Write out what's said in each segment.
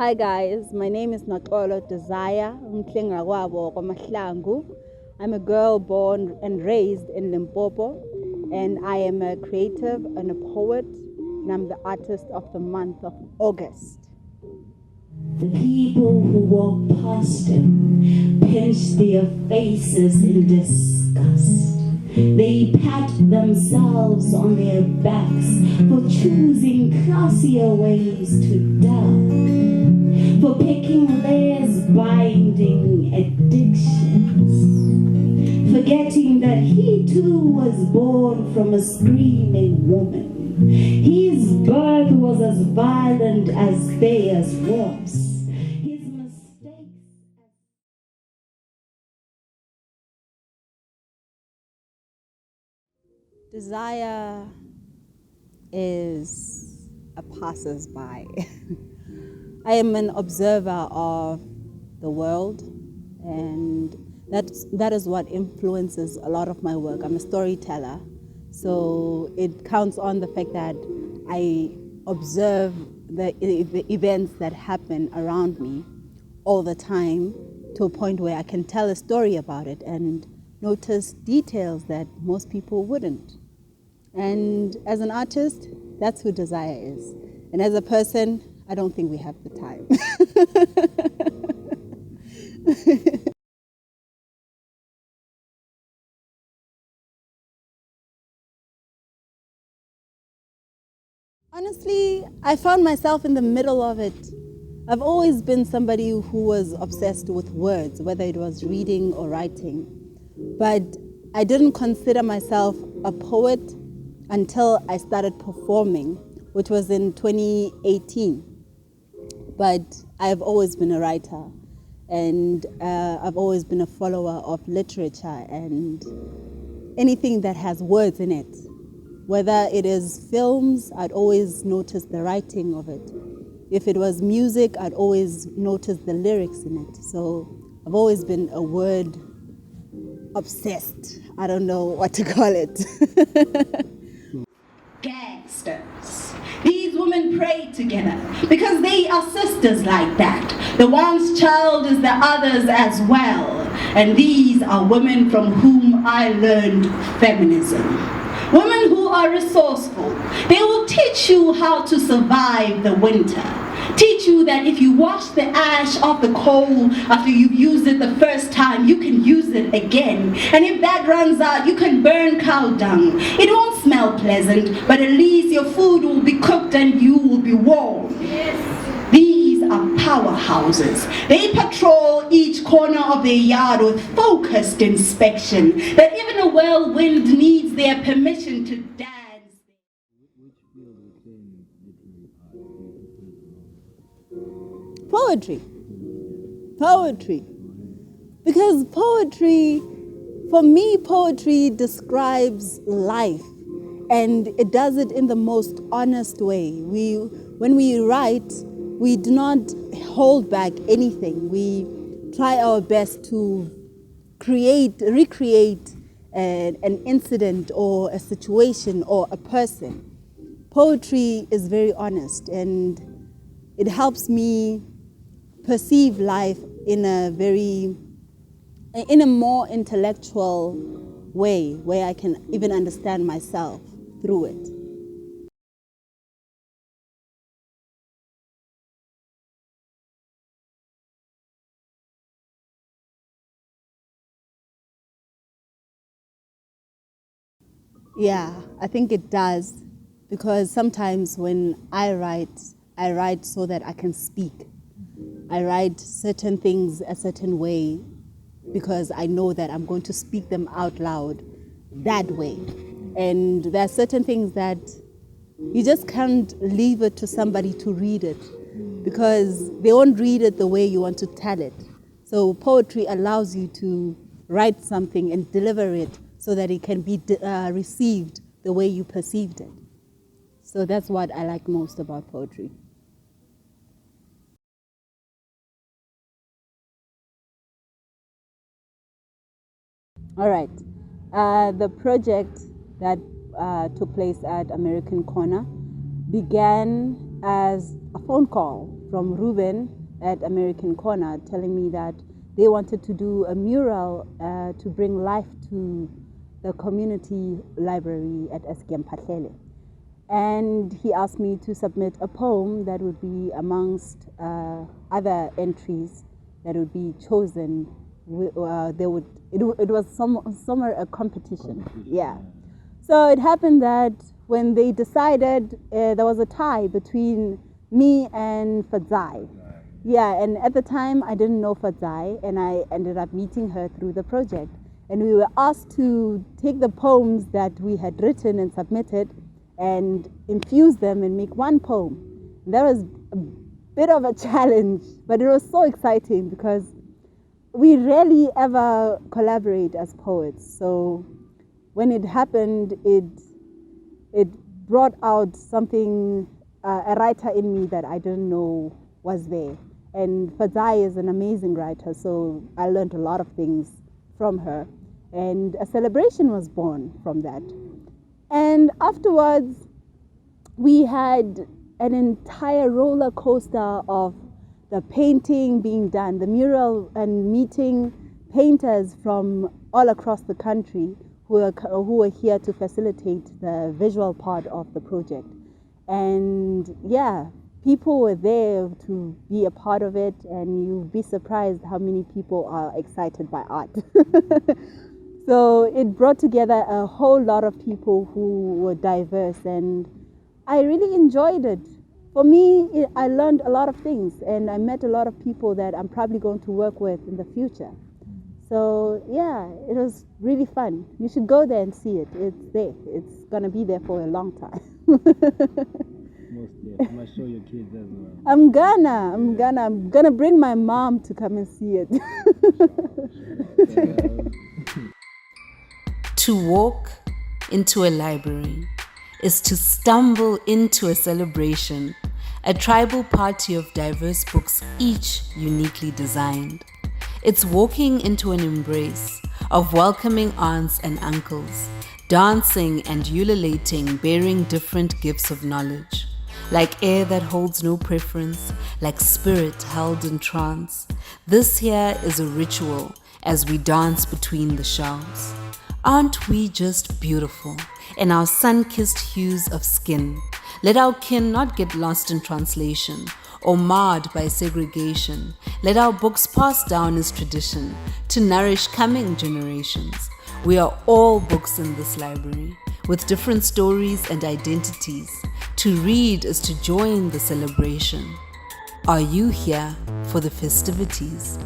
Hi guys, my name is Noxolo Mahlangu. I'm a girl born and raised in Limpopo, and I am a creative and a poet, and I'm the artist of the month of August. The people who walk past him pinch their faces in disgust. They pat themselves on their backs for choosing classier ways to die, for picking layers binding addictions, forgetting that he too was born from a screaming woman. His birth was as violent as theirs was. His mistakes. Desire is a passers-by. I am an observer of the world, and that is what influences a lot of my work. I'm a storyteller, so it counts on the fact that I observe the events that happen around me all the time to a point where I can tell a story about it and notice details that most people wouldn't. And as an artist, that's who Desire is. And as a person, I don't think we have the time. Honestly, I found myself in the middle of it. I've always been somebody who was obsessed with words, whether it was reading or writing. But I didn't consider myself a poet until I started performing, which was in 2018. But I've always been a writer, and I've always been a follower of literature and anything that has words in it. Whether it is films, I'd always notice the writing of it. If it was music, I'd always notice the lyrics in it. So I've always been a word obsessed. I don't know what to call it. Gangsters. These women pray together because they are sisters like that. The one's child is the other's as well. And these are women from whom I learned feminism. Women who are resourceful. They will teach you how to survive the winter. Teach you that if you wash the ash off the coal after you've used it the first time, you can use it again. And if that runs out, you can burn cow dung. It won't smell pleasant, but at least your food will be cooked and you will be warm. Yes. These are powerhouses. They patrol each corner of their yard with focused inspection, that even a whirlwind needs their permission to dance. Poetry. Because poetry, for me, poetry describes life, and it does it in the most honest way. When we write, we do not hold back anything. We try our best to recreate an incident or a situation or a person. Poetry is very honest, and it helps me perceive life in a more intellectual way, where I can even understand myself through it. Yeah, I think it does, because sometimes when I write so that I can speak. I write certain things a certain way because I know that I'm going to speak them out loud that way. And there are certain things that you just can't leave it to somebody to read it, because they won't read it the way you want to tell it. So poetry allows you to write something and deliver it so that it can be received the way you perceived it. So that's what I like most about poetry. All right. The project that took place at American Corner began as a phone call from Ruben at American Corner telling me that they wanted to do a mural to bring life to the community library at SKM Patlele. And he asked me to submit a poem that would be amongst other entries that would be chosen. It was somewhere a competition. Yeah. So it happened that when they decided, there was a tie between me and Fadzai. Yeah, and at the time I didn't know Fadzai, and I ended up meeting her through the project. And we were asked to take the poems that we had written and submitted and infuse them and make one poem. And that was a bit of a challenge, but it was so exciting because we rarely ever collaborate as poets. So when it happened, it brought out something, a writer in me that I didn't know was there. And Fadzai is an amazing writer, so I learned a lot of things from her. And a celebration was born from that. And afterwards, we had an entire roller coaster of the painting being done, the mural, and meeting painters from all across the country who were here to facilitate the visual part of the project. And yeah, people were there to be a part of it, and you'd be surprised how many people are excited by art. So it brought together a whole lot of people who were diverse, and I really enjoyed it. For me, I learned a lot of things, and I met a lot of people that I'm probably going to work with in the future. So yeah, it was really fun. You should go there and see it. It's there. It's going to be there for a long time. You must show your kids as well. I'm gonna bring my mom to come and see it. To walk into a library is to stumble into a celebration, a tribal party of diverse books, each uniquely designed. It's walking into an embrace of welcoming aunts and uncles, dancing and ululating, bearing different gifts of knowledge. Like air that holds no preference, like spirit held in trance. This here is a ritual as we dance between the shelves. Aren't we just beautiful in our sun-kissed hues of skin? Let our kin not get lost in translation or marred by segregation. Let our books pass down as tradition to nourish coming generations. We are all books in this library with different stories and identities. To read is to join the celebration. Are you here for the festivities?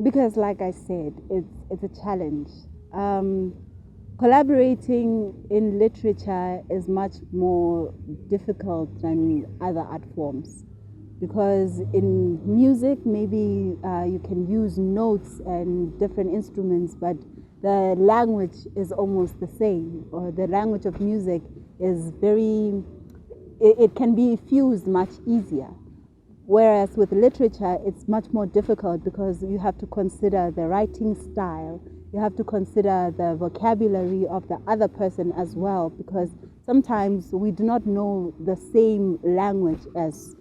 Because like I said, it's a challenge. Collaborating in literature is much more difficult than other art forms. Because in music, maybe you can use notes and different instruments, but the language is almost the same, or the language of music is it can be fused much easier. Whereas with literature, it's much more difficult because you have to consider the writing style, you have to consider the vocabulary of the other person as well, because sometimes we do not know the same language as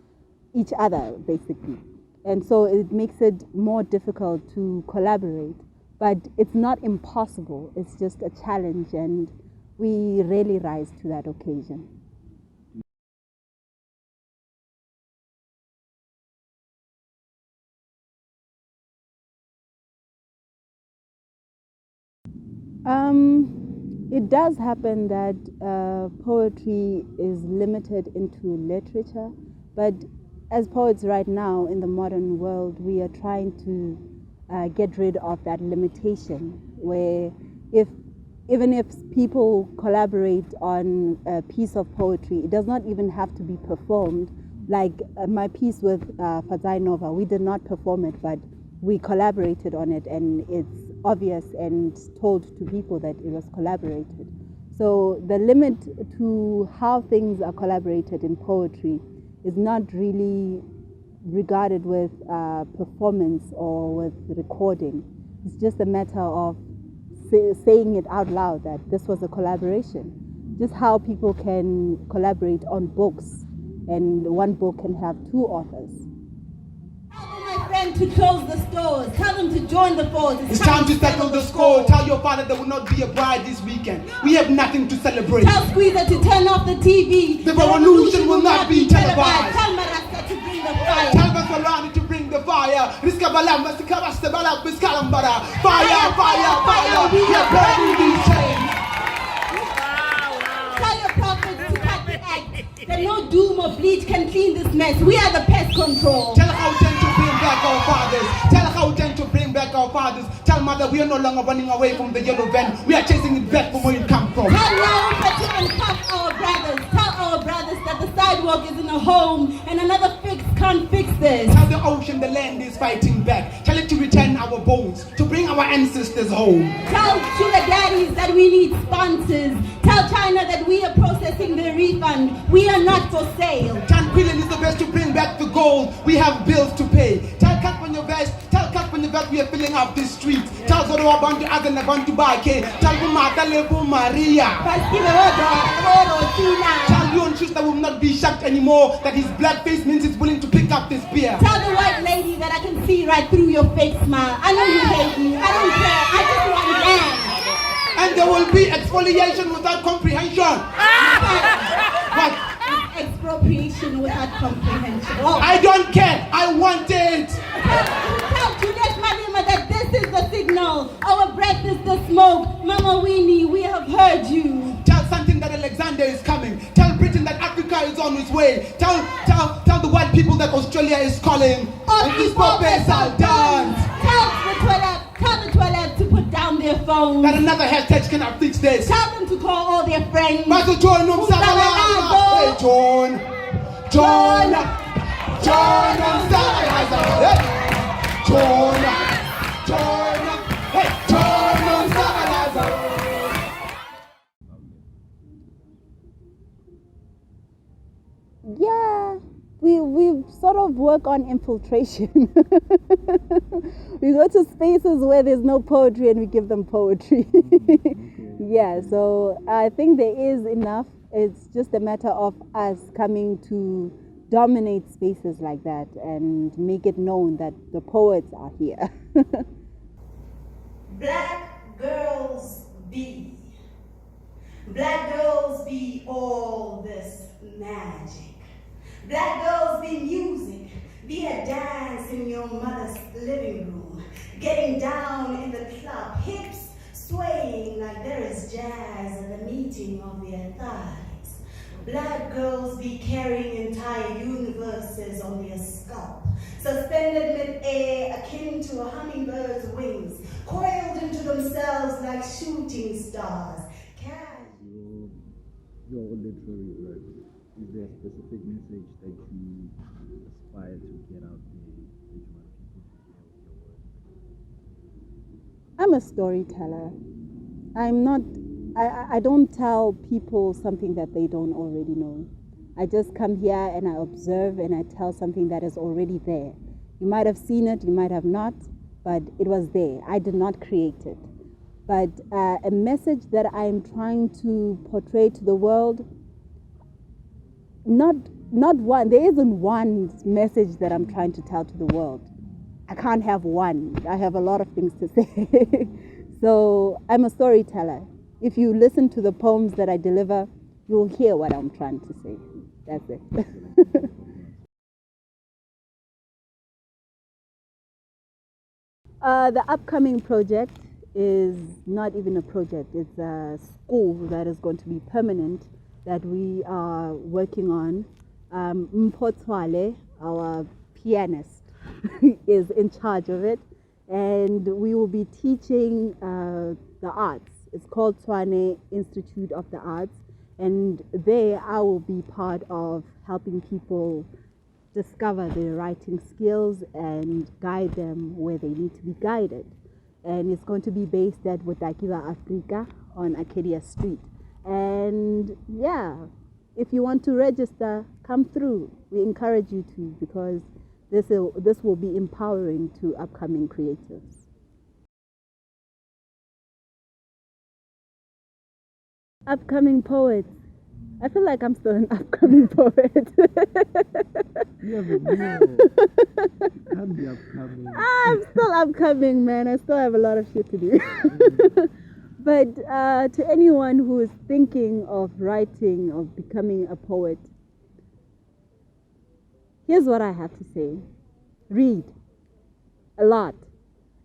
each other, basically. And so it makes it more difficult to collaborate. But it's not impossible, it's just a challenge, and we rarely rise to that occasion. It does happen that poetry is limited into literature, but as poets right now in the modern world, we are trying to get rid of that limitation, where even if people collaborate on a piece of poetry, it does not even have to be performed. Like my piece with Fadzai Nova, we did not perform it, but we collaborated on it, and it's obvious and told to people that it was collaborated. So the limit to how things are collaborated in poetry is not really regarded with performance or with recording. It's just a matter of saying it out loud that this was a collaboration. Just how people can collaborate on books, and one book can have two authors. Tell my friend to close the stores. Tell them to join the force. It's time to settle the score. Tell your father there will not be a bride this weekend. We have nothing to celebrate. Tell Squeezer to turn off the TV. The revolution will not be televised. Tell Marasta to bring the fire. Tell Basalani to bring the fire. Fire, fire, fire. We are burning these chains. Tell your prophets to cut the act. That no doom or bleach can clean this mess. We are the pest control. Tell Gauteng to bring back our fathers. Tell Gauteng to bring back our fathers. Tell mother we are no longer running away from the yellow van. We are chasing it back from where it come from. Tell Limpopo to uncuff our brothers. Tell our brothers that the sidewalk isn't a home and another fix can't fix this. Tell the ocean the land is fighting back. Tell it to return our bones, to bring our ancestors home. Tell sugar daddies that we need sponsors. Tell China that we are processing the refund. We are not for sale. Tell Quillen is the best to bring back the gold. We have bills to pay. Tell Kat when your best. Tell Kat when your best we are filling up the streets. Tell Zoro Abantu Agan Abantu Bake. Tell Bumata Lebu Maria. Tell Leon Schuster will not be shocked anymore that his black face means he's willing to pick up this beer. Tell the white lady that I can see right through your fake smile. I know you hate me. I don't care. I just want dance. And there will be exfoliation without comprehension. What? Expropriation without comprehension. Oh. I don't care. I want it. Tell Juliet Malema that this is the signal. Our breath is the smoke. Mama Winnie, we have heard you. Tell something that Alexander is coming. Tell Britain that Africa is on its way. Tell the white people that Australia is calling. And these popes are done. Tell the toilet to put down their phones. That another hashtag cannot fix this. Tell them to call all their friends. Master John, hey, John, John, Yeah, we sort of work on infiltration. We go to spaces where there's no poetry and we give them poetry. Yeah, so I think there is enough. It's just a matter of us coming to dominate spaces like that and make it known that the poets are here. Black girls be. Black girls be all this magic. Black girls be music. Be a dance in your mother's living room. Getting down in the club, hips swaying like there is jazz at the meeting of their thighs. Black girls be carrying entire universes on their scalp, suspended mid-air akin to a hummingbird's wings, coiled into themselves like shooting stars. Your literary work, is there a specific message that you aspire to get out there that you want people to hear with your work? I'm a storyteller. I don't tell people something that they don't already know. I just come here and I observe and I tell something that is already there. You might have seen it, you might have not, but it was there. I did not create it. But a message that I'm trying to portray to the world, not one, there isn't one message that I'm trying to tell to the world. I can't have one. I have a lot of things to say. So I'm a storyteller. If you listen to the poems that I deliver, you'll hear what I'm trying to say. That's it. The upcoming project is not even a project. It's a school that is going to be permanent that we are working on. Mpotwale, our pianist, is in charge of it. And we will be teaching the arts. It's called Tshwane Institute of the Arts. And there I will be part of helping people discover their writing skills and guide them where they need to be guided. And it's going to be based at Wotakiwa Africa on Acadia Street. And yeah, if you want to register, come through. We encourage you to, because this will be empowering to upcoming creatives. Upcoming poets. I feel like I'm still an upcoming poet. You have a new. Can't be upcoming. I'm still upcoming, man. I still have a lot of shit to do. But to anyone who is thinking of writing, of becoming a poet, here's what I have to say. Read a lot.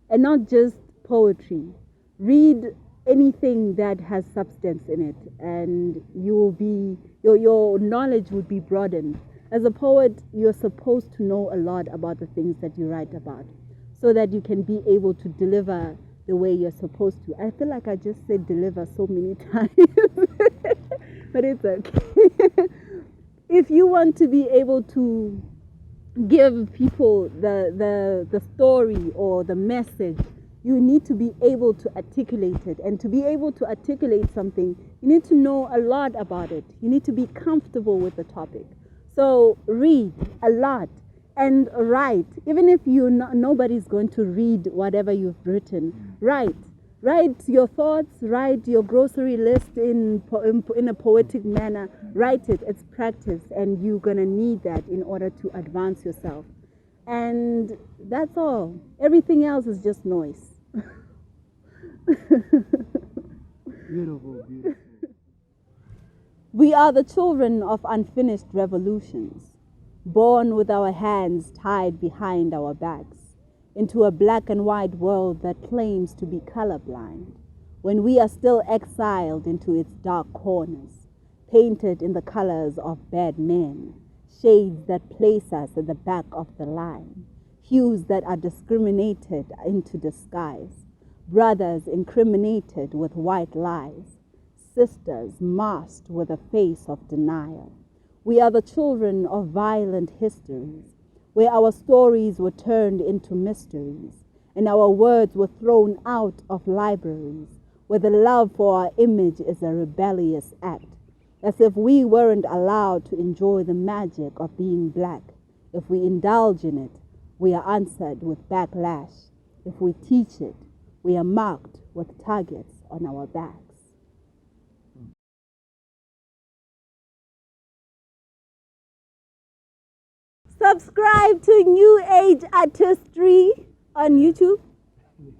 And not just poetry. Read anything that has substance in it, and you will be your knowledge would be broadened. As a poet, you're supposed to know a lot about the things that you write about, so that you can be able to deliver the way you're supposed to. I feel like I just said deliver so many times, but it's okay. If you want to be able to give people the story or the message, you need to be able to articulate it. And to be able to articulate something, you need to know a lot about it. You need to be comfortable with the topic. So read a lot and write. Even if nobody's going to read whatever you've written, write. Write your thoughts, write your grocery list in a poetic manner. Write it, it's practice, and you're going to need that in order to advance yourself. And that's all. Everything else is just noise. Beautiful, beautiful. We are the children of unfinished revolutions, born with our hands tied behind our backs, into a black and white world that claims to be colorblind, when we are still exiled into its dark corners, painted in the colors of bad men, shades that place us at the back of the line, hues that are discriminated into disguise, brothers incriminated with white lies, sisters masked with a face of denial. We are the children of violent histories, where our stories were turned into mysteries, and our words were thrown out of libraries, where the love for our image is a rebellious act, as if we weren't allowed to enjoy the magic of being black. If we indulge in it, we are answered with backlash. If we teach it, we are marked with targets on our backs. Subscribe to New Age Artistry on YouTube.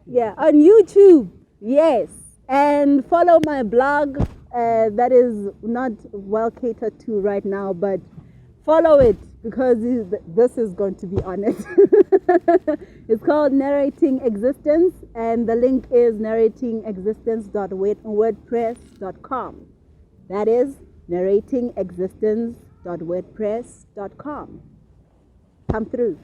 Yeah, on YouTube. Yes. And follow my blog. That is not well catered to right now, but follow it because this is going to be on it. It's called Narrating Existence, and the link is narratingexistence.wordpress.com. That is narratingexistence.wordpress.com. Come through.